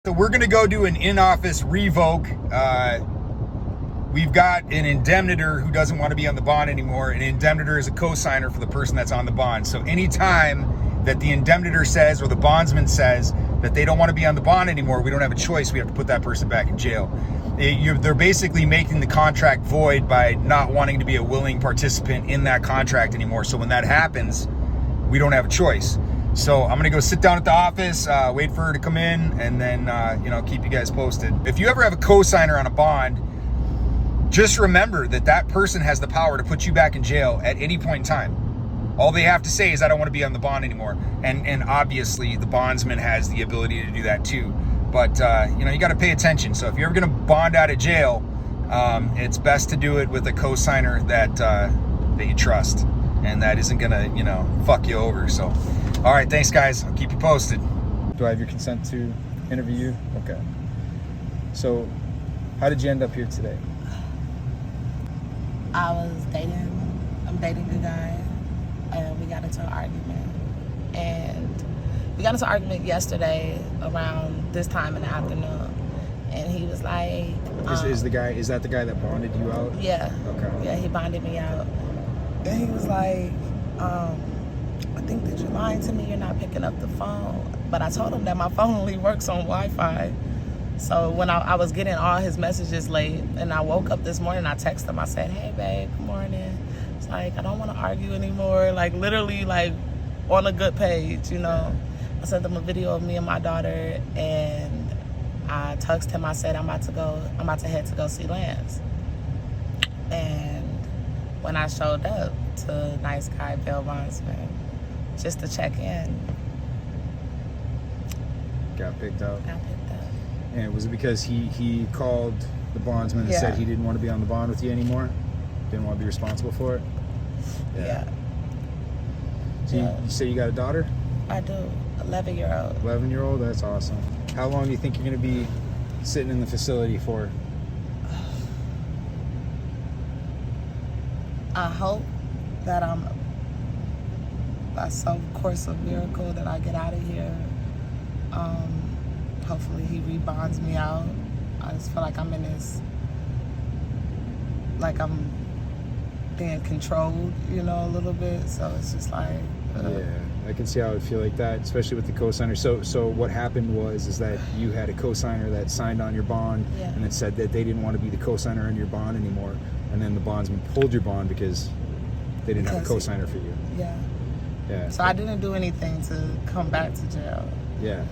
So we're going to go do an in-office revoke. We've got an indemnitor who doesn't want to be on the bond anymore. An indemnitor is a co-signer for the person that's on the bond. So anytime that the indemnitor says or the bondsman says that they don't want to be on the bond anymore, we don't have a choice. We have to put that person back in jail. They're basically making the contract void by not wanting to be a willing participant in that contract anymore. So when that happens, we don't have a choice. So I'm gonna go sit down at the office, wait for her to come in, and then keep you guys posted. If you ever have a co-signer on a bond, just remember that that person has the power to put you back in jail at any point in time. All they have to say is, I don't want to be on the bond anymore. And obviously the bondsman has the ability to do that too. But you got to pay attention. So if you're ever gonna bond out of jail, it's best to do it with a co-signer that you trust and that isn't gonna fuck you over. So all right, thanks guys, I'll keep you posted. Do I have your consent to interview you? Okay. So how did you end up here today? I'm dating a guy, and we got into an argument. And we got into an argument yesterday around this time in the afternoon. And he was like... is that the guy that bonded you out? Yeah. Okay. Yeah, he bonded me out. And he was like, I think that you're lying to me, you're not picking up the phone. But I told him that my phone only works on Wi-Fi. So when I was getting all his messages late, and I woke up this morning, I texted him, I said, hey babe, good morning. It's like, I don't want to argue anymore. Like literally like on a good page, I sent him a video of me and my daughter, and I texted him, I said, I'm about to head to go see Lance. And when I showed up to nice guy bail bondsman, just to check in, Got picked up. And was it because he called the bondsman and said he didn't want to be on the bond with you anymore? Didn't want to be responsible for it? Yeah. So you say you got a daughter? I do. 11-year-old. 11-year-old? That's awesome. How long do you think you're going to be sitting in the facility for? I hope that by some course of miracle, that I get out of here. Hopefully he rebonds me out. I just feel like I'm in this, like I'm being controlled, a little bit. So it's just like... Yeah, I can see how it would feel like that, especially with the co-signer. So what happened is that you had a co-signer that signed on your bond and then said that they didn't want to be the co-signer on your bond anymore. And then the bondsman pulled your bond because they didn't have a co-signer for you. Yeah. So I didn't do anything to come back to jail. Yeah.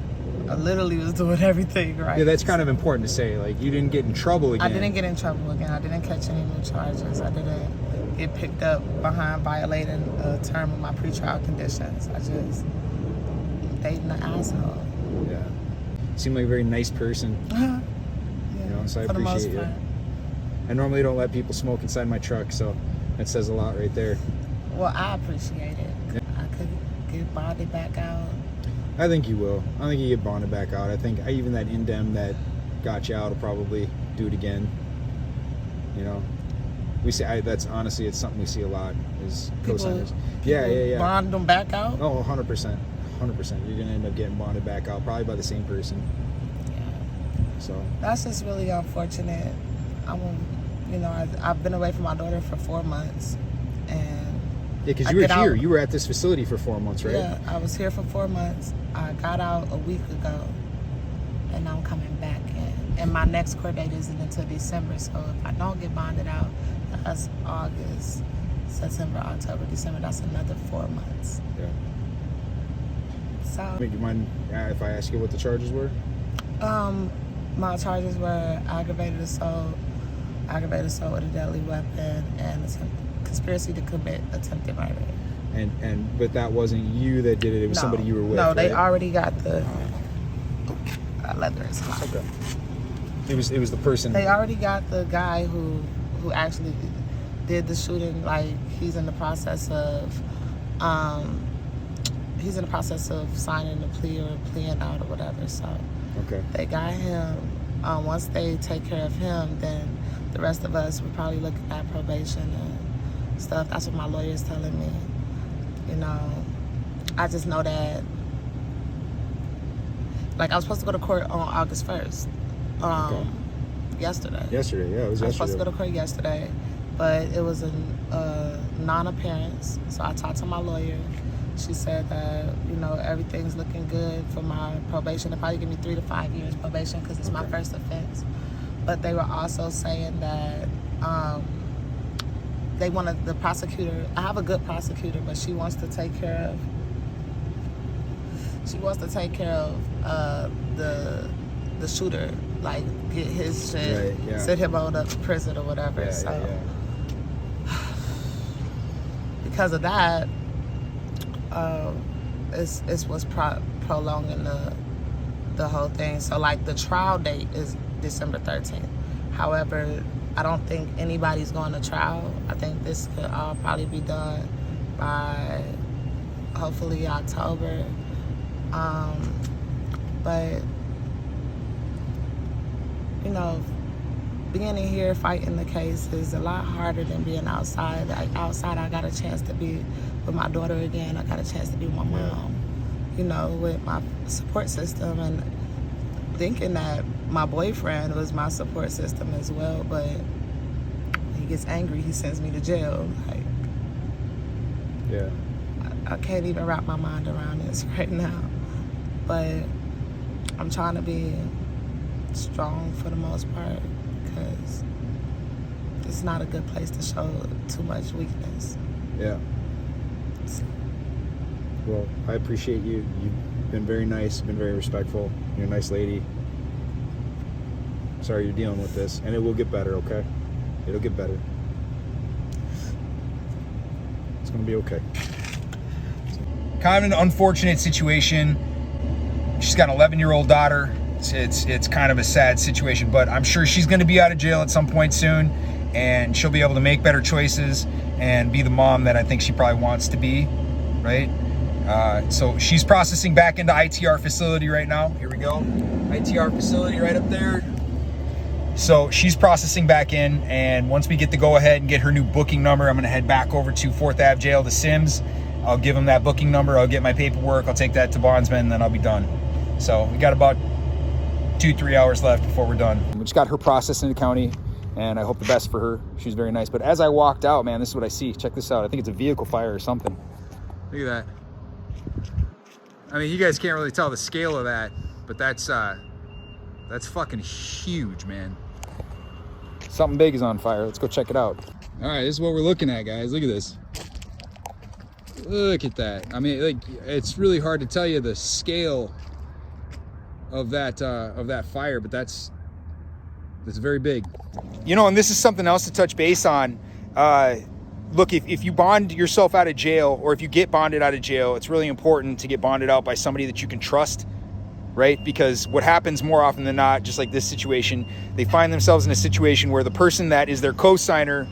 I literally was doing everything right. Yeah, that's kind of important to say. Like, you didn't get in trouble again. I didn't get in trouble again. I didn't catch any new charges. I didn't get picked up behind violating a term of my pretrial conditions. I just dating an asshole. Yeah. You seem like a very nice person. So I appreciate you. I normally don't let people smoke inside my truck, so that says a lot right there. Well, I appreciate it. Yeah. I could get bonded back out. I think you will. I think you get bonded back out. I think even that indem that got you out will probably do it again. We see. That's honestly, it's something we see a lot is co-signers. Yeah. Bond them back out. Oh, 100%. 100%. You're gonna end up getting bonded back out, probably by the same person. Yeah. So that's just really unfortunate. I've been away from my daughter for 4 months, and because you were here. You were at this facility for 4 months, right? Yeah, I was here for 4 months. I got out a week ago, and I'm coming back in. And my next court date isn't until December, so if I don't get bonded out, that's August, September, October, December. That's another 4 months. Yeah. So. Do you mind if I ask you what the charges were? My charges were aggravated assault with a deadly weapon, and conspiracy to commit attempted murder. But that wasn't you that did it. It was somebody you were with. No, they right? already got the leather is hot. Okay. It was the person. They already got the guy who actually did the shooting. Like, he's in the process of signing the plea or pleading out or whatever. So okay. They got him. Once they take care of him, then the rest of us we're probably looking at probation and stuff. That's what my lawyer's telling me. I just know that Like, I was supposed to go to court on August 1st. Okay. Yesterday. Yesterday, yeah, it was I was yesterday. supposed to go to court yesterday, but it was a non-appearance. So I talked to my lawyer. She said that, you know, everything's looking good for my probation. They'll probably give me 3 to 5 years probation because it's my first offense. But they were also saying that they wanted the prosecutor. I have a good prosecutor, but she wants to take care of the shooter, like get his shit, Right, yeah. send him on up to prison or whatever. Yeah, so yeah. because of that, it's what's prolonging the whole thing. So like the trial date is December 13th. However, I don't think anybody's going to trial. I think this could all probably be done by hopefully October. But you know, being in here fighting the case is a lot harder than being outside. Like outside, I got a chance to be with my daughter again. I got a chance to be with my mom, you know, with my support system, and thinking that my boyfriend was my support system as well. But when he gets angry, he sends me to jail. Like, Yeah. I can't even wrap my mind around this right now. But I'm trying to be strong for the most part, because it's not a good place to show too much weakness. Yeah. Well, I appreciate you. You've been very nice, been very respectful. You're a nice lady. Sorry you're dealing with this, and it will get better, okay? It'll get better. It's gonna be okay. Kind of an unfortunate situation. She's got an 11-year-old daughter. It's kind of a sad situation, but I'm sure she's going to be out of jail at some point soon, and she'll be able to make better choices and be the mom that I think she probably wants to be, right? So she's processing back into ITR facility right now. Here we go. ITR facility right up there. So she's processing back in, and once we get the go-ahead and get her new booking number, I'm going to head back over to 4th Ave Jail to Sims. I'll give them that booking number. I'll get my paperwork. I'll take that to bondsman, and then I'll be done. So we got about 2-3 hours left before we're done. We just got her processed in the county, and I hope the best for her. She was very nice. But as I walked out, man, this is what I see. Check this out. I think it's a vehicle fire or something. Look at that. I mean, you guys can't really tell the scale of that, but that's fucking huge, man. Something big is on fire. Let's go check it out. All right, this is what we're looking at, guys. Look at this. Look at that. I mean, like, it's really hard to tell you the scale of that fire, but that's very big. You know, and this is something else to touch base on. Look, if you bond yourself out of jail, or if you get bonded out of jail, it's really important to get bonded out by somebody that you can trust, right? Because what happens more often than not, just like this situation, they find themselves in a situation where the person that is their co-signer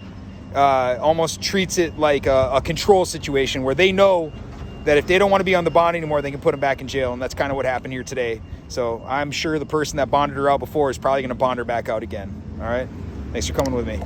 almost treats it like a control situation, where they know that if they don't want to be on the bond anymore, they can put them back in jail. And that's kind of what happened here today. So I'm sure the person that bonded her out before is probably going to bond her back out again. All right. Thanks for coming with me.